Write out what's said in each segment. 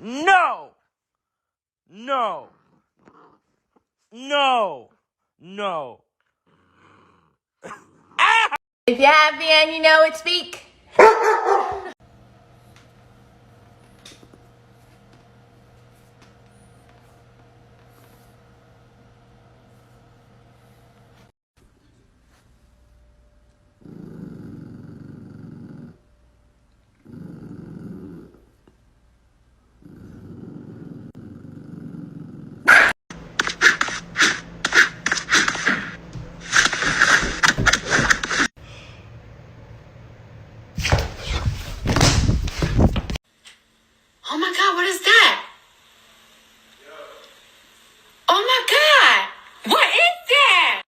No! No! No! No! If you're happy and you know it, speak. Oh my God, what is that? Oh my God, what is that?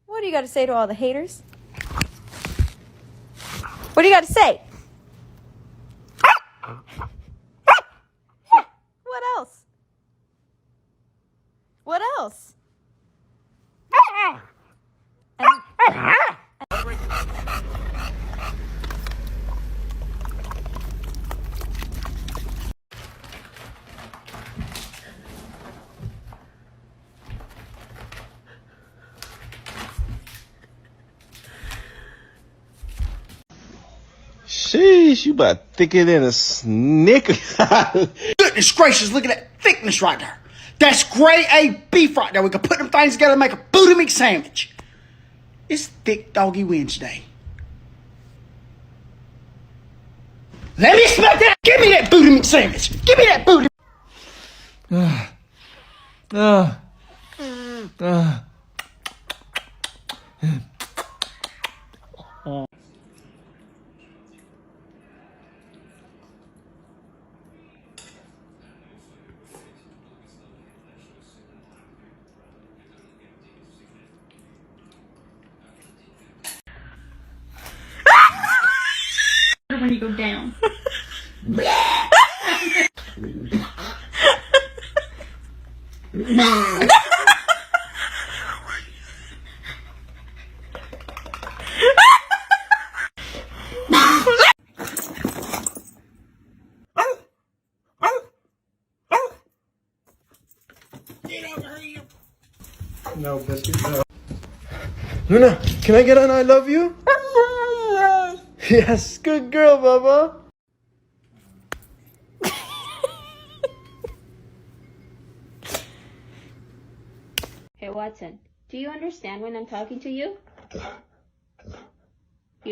What do you got to say to all the haters? What do you got to say? What else? What else? Sheesh, you about thicker than a snicker. Goodness gracious, look at that thickness right there. That's grade A beef right there. We can put them things together and make a booty meat sandwich. It's Thick Doggy Wednesday. Let me smack that. Give me that booty meat sandwich. Give me that booty. When you go down. No, biscuit, no. Luna, can I get an I love you? Yes, good girl, Bubba. Hey Watson, do you understand when I'm talking to you? I'm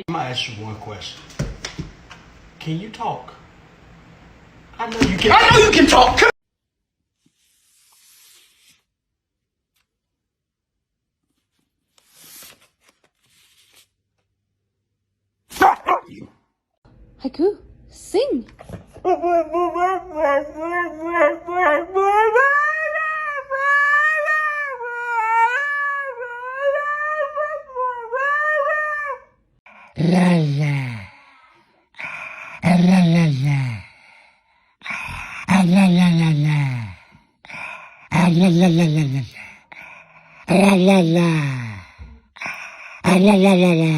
gonna ask you one question. Can you talk? I know you can talk. Come Haiku, sing. La la. La la la. La la la la. La la la la la. La la la. La la la la.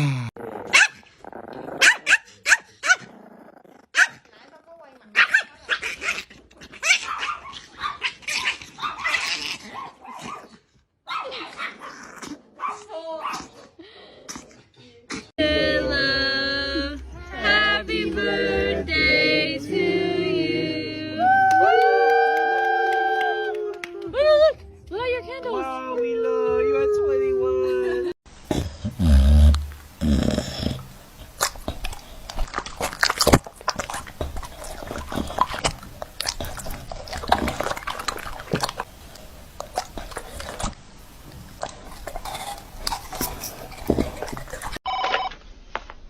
Happy birthday to you. Look at your candles. Wow, we love you at 21.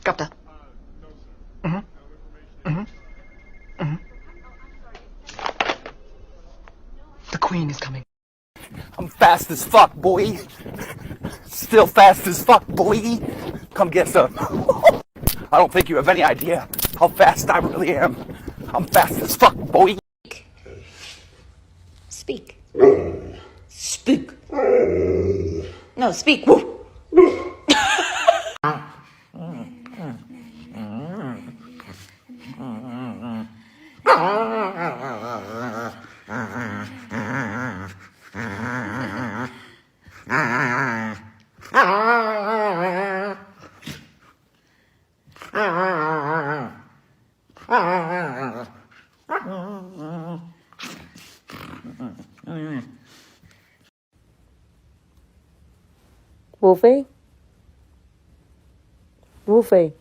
Capta. The queen is coming. I'm fast. fast as fuck, boy. Still fast as fuck, boy. Come get some. I don't think you have any idea how fast I really am. I'm fast as fuck, boy. Speak. Speak. No, speak. Wolfie? Wolfie?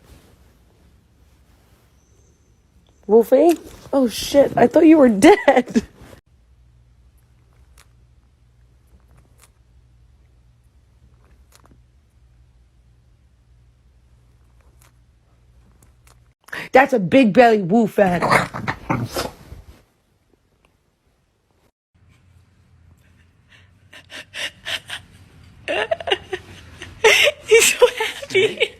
Wolfie? Oh shit, I thought you were dead. That's a big belly wolf fan. He's so happy.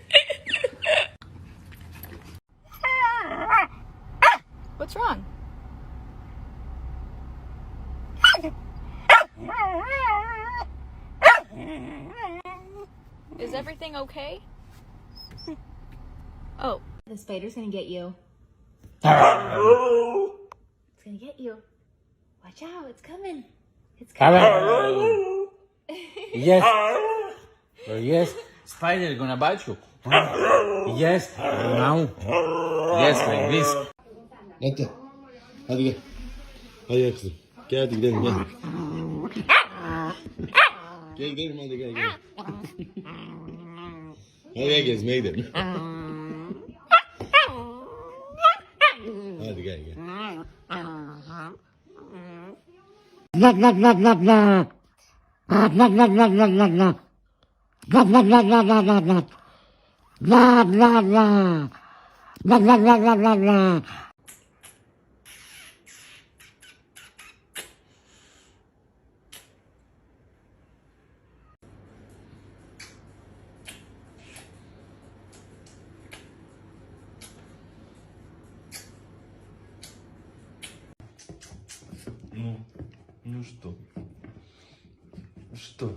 What's wrong? Is everything okay? Oh. The spider's gonna get you. It's gonna get you. Watch out, it's coming. It's coming. Yes. Yes. Spider gonna bite you. Yes. Now. Yes, like this. Hadi. Hadi gel. Hadi gel kızım. Gel hadi gidelim gel. Gel gidelim hadi gel gel. Hadi gel gezmeye gidelim. Hadi gel gel. Blah blah blah blah blah. Blah blah blah blah blah blah blah. Blah blah blah blah blah blah blah. Blah blah blah. Blah blah blah blah blah blah. Ну что? Что?